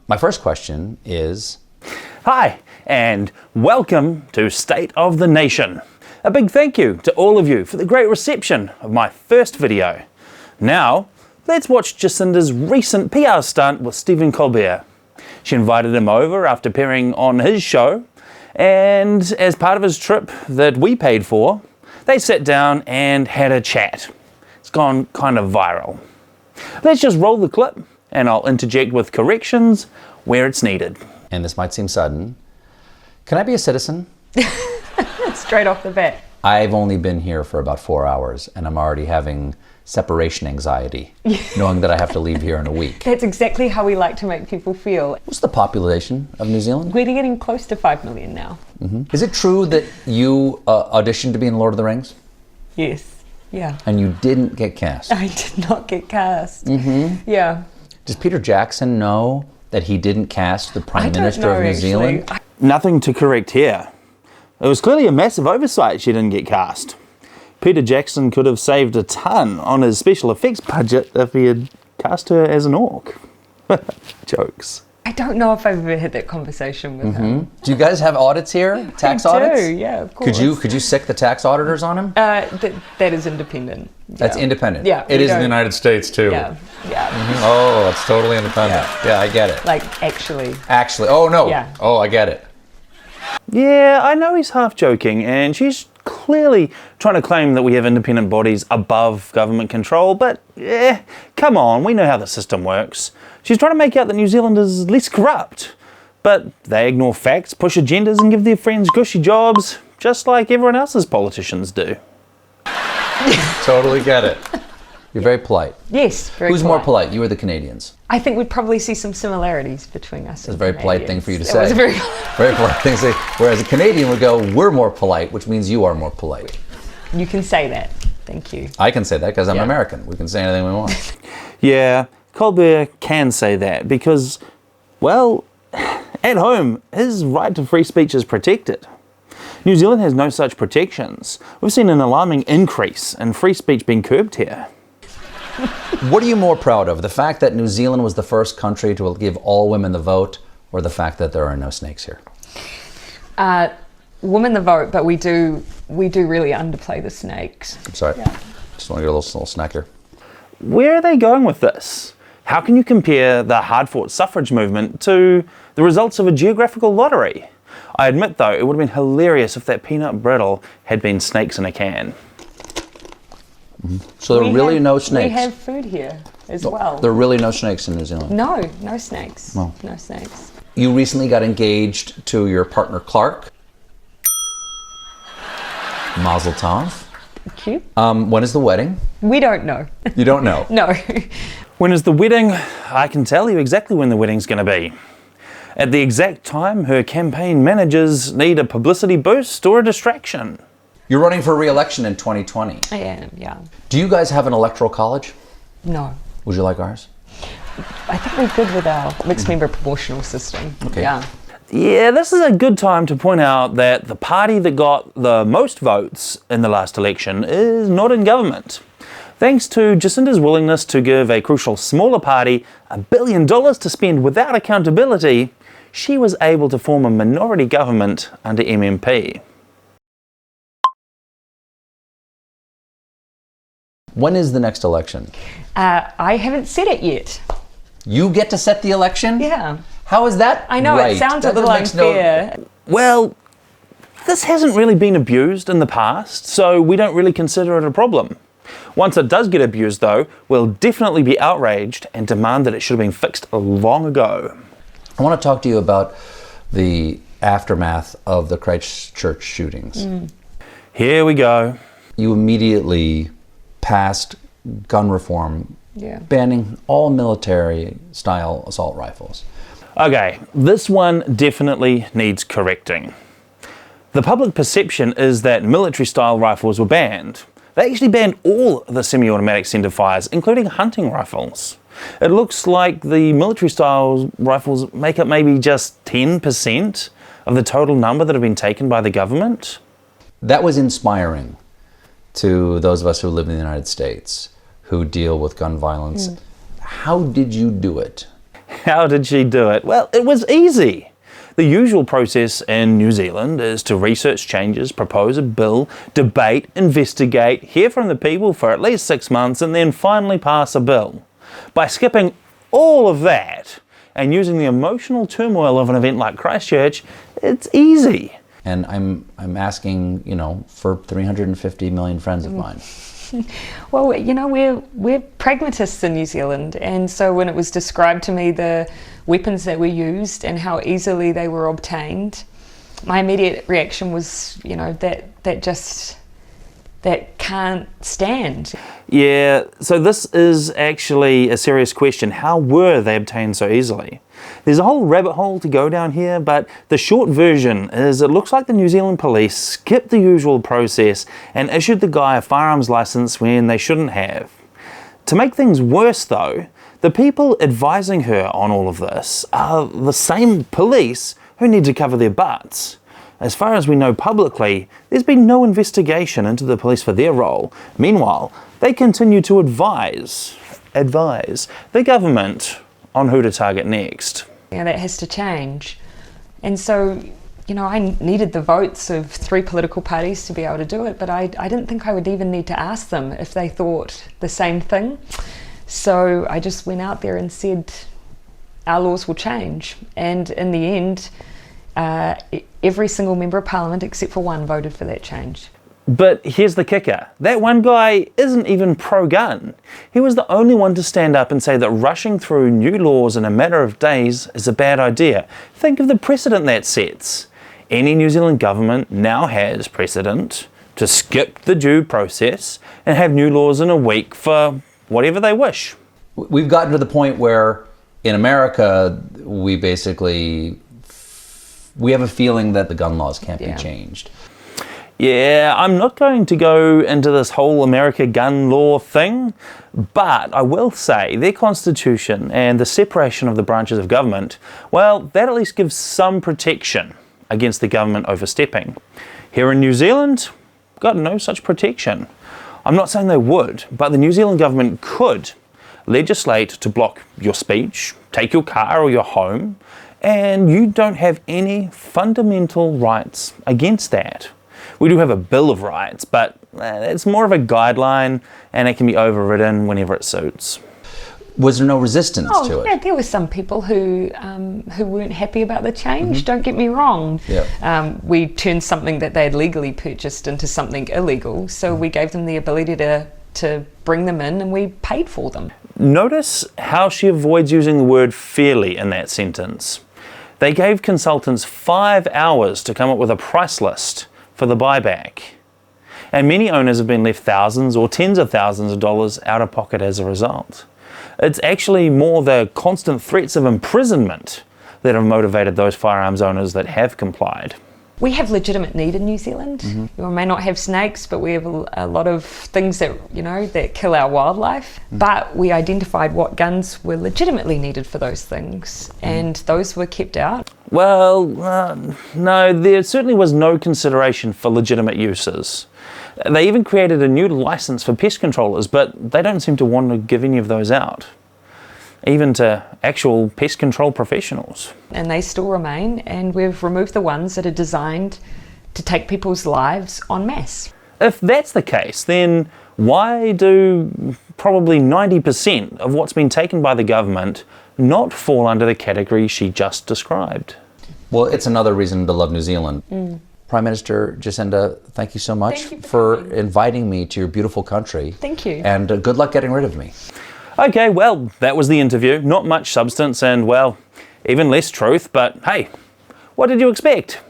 My first question is... Hi, and welcome to State of the Nation. A big thank you to all of you for the great reception of my first video. Now, let's watch Jacinda's recent PR stunt with Stephen Colbert. She invited him over after appearing on his show, and as part of his trip that we paid for, they sat down and had a chat. It's gone kind of viral. Let's just roll the clip, and I'll interject with corrections where it's needed. And this might seem sudden. Can I be a citizen? Straight off the bat. I've only been here for about 4 hours, and I'm already having separation anxiety, knowing that I have to leave here in a week. That's exactly how we like to make people feel. What's the population of New Zealand? We're getting close to 5 million now. Is it true that you auditioned to be in Lord of the Rings? Yes. Yeah. And you didn't get cast? I did not get cast. Yeah. Does Peter Jackson know that he didn't cast the Prime Minister of New Zealand? Nothing to correct here. It was clearly a massive oversight she didn't get cast. Peter Jackson could have saved a ton on his special effects budget if he had cast her as an orc. Jokes. I don't know if I've ever had that conversation with him. Do you guys have audits here? Tax We audits? do, yeah, of course. Could you sick the tax auditors on him? That is independent. That's independent. Yeah. It is in the United States too. Yeah. Yeah. Oh, it's totally independent. Yeah, I get it. Like actually. Actually, oh no. Yeah. Oh, I get it. Yeah, I know he's half joking, and she's clearly trying to claim that we have independent bodies above government control, but come on, we know how the system works. She's trying to make out that New Zealand is less corrupt, but they ignore facts, push agendas, and give their friends gushy jobs, just like everyone else's politicians do. Totally get it. You're very polite. Yes, very Who's more polite, you or the Canadians? I think we'd probably see some similarities between us. That's a very polite thing for you to say. It was a very very polite thing to say. Whereas a Canadian would go, we're more polite, which means you are more polite. You can say that. Thank you. I can say that because I'm American. We can say anything we want. Yeah, Colbert can say that because, well, at home, his right to free speech is protected. New Zealand has no such protections. We've seen an alarming increase in free speech being curbed here. What are you more proud of? The fact that New Zealand was the first country to give all women the vote, or the fact that there are no snakes here? Women the vote, but we do really underplay the snakes. I'm sorry. Yeah. Just want to get a little snack here. Where are they going with this? How can you compare the hard-fought suffrage movement to the results of a geographical lottery? I admit, though, it would have been hilarious if that peanut brittle had been snakes in a can. So there are really no snakes? We have food here as well. There are really no snakes in New Zealand? No snakes. Well. No snakes. You recently got engaged to your partner, Clark. Mazel tov. Cute. When is the wedding? We don't know. You don't know? No. When is the wedding? I can tell you exactly when the wedding's going to be. At the exact time her campaign managers need a publicity boost or a distraction. You're running for re-election in 2020. I am, yeah. Do you guys have an electoral college? No. Would you like ours? I think we're good with our mixed member proportional system. Okay. Yeah. Yeah, this is a good time to point out that the party that got the most votes in the last election is not in government. Thanks to Jacinda's willingness to give a crucial smaller party $1 billion to spend without accountability, she was able to form a minority government under MMP. When is the next election? I haven't said it yet. You get to set the election? Yeah. How is that I know, right? it sounds That a little makes no- unfair. Well, this hasn't really been abused in the past, so we don't really consider it a problem. Once it does get abused, though, we'll definitely be outraged and demand that it should have been fixed long ago. I want to talk to you about the aftermath of the Christchurch shootings. Here we go. You immediately passed gun reform, banning all military-style assault rifles. Okay, this one definitely needs correcting. The public perception is that military-style rifles were banned. They actually banned all the semi-automatic centerfires, including hunting rifles. It looks like the military-style rifles make up maybe just 10% of the total number that have been taken by the government. That was inspiring to those of us who live in the United States, who deal with gun violence. How did you do it? How did she do it? Well, it was easy. The usual process in New Zealand is to research changes, propose a bill, debate, investigate, hear from the people for at least 6 months, and then finally pass a bill. By skipping all of that and using the emotional turmoil of an event like Christchurch, it's easy. And I'm asking, for 350 million friends of mine. Well, we're pragmatists in New Zealand, and so when it was described to me the weapons that were used and how easily they were obtained, my immediate reaction was, that can't stand. Yeah, so this is actually a serious question. How were they obtained so easily? There's a whole rabbit hole to go down here, but the short version is it looks like the New Zealand police skipped the usual process and issued the guy a firearms license when they shouldn't have. To make things worse though, the people advising her on all of this are the same police who need to cover their butts. As far as we know publicly, there's been no investigation into the police for their role. Meanwhile, they continue to advise the government on who to target next. That has to change. And so, I needed the votes of 3 political parties to be able to do it, but I didn't think I would even need to ask them if they thought the same thing. So I just went out there and said, our laws will change. And in the end, every single member of parliament except for one voted for that change. But here's the kicker. That one guy isn't even pro-gun. He was the only one to stand up and say that rushing through new laws in a matter of days is a bad idea. Think of the precedent that sets. Any New Zealand government now has precedent to skip the due process and have new laws in a week for whatever they wish. We've gotten to the point where in America, we have a feeling that the gun laws can't be changed. Yeah, I'm not going to go into this whole America gun law thing, but I will say their constitution and the separation of the branches of government, well, that at least gives some protection against the government overstepping. Here in New Zealand, got no such protection. I'm not saying they would, but the New Zealand government could legislate to block your speech, take your car or your home, and you don't have any fundamental rights against that. We do have a Bill of Rights, but it's more of a guideline and it can be overridden whenever it suits. Was there no resistance to it? Yeah, there were some people who weren't happy about the change, don't get me wrong. Yeah. We turned something that they had legally purchased into something illegal, so we gave them the ability to bring them in and we paid for them. Notice how she avoids using the word fairly in that sentence. They gave consultants 5 hours to come up with a price list for the buyback. And many owners have been left thousands or tens of thousands of dollars out of pocket as a result. It's actually more the constant threats of imprisonment that have motivated those firearms owners that have complied. We have legitimate need in New Zealand. We may not have snakes, but we have a lot of things that, that kill our wildlife. But we identified what guns were legitimately needed for those things, and those were kept out. Well, no, there certainly was no consideration for legitimate uses. They even created a new license for pest controllers, but they don't seem to want to give any of those out, even to actual pest control professionals. And they still remain, and we've removed the ones that are designed to take people's lives en masse. If that's the case, then why do probably 90% of what's been taken by the government not fall under the category she just described? Well, it's another reason to love New Zealand. Prime Minister Jacinda, thank you so much for inviting me to your beautiful country. Thank you. And good luck getting rid of me. Okay, well, that was the interview. Not much substance and, well, even less truth, but hey, what did you expect?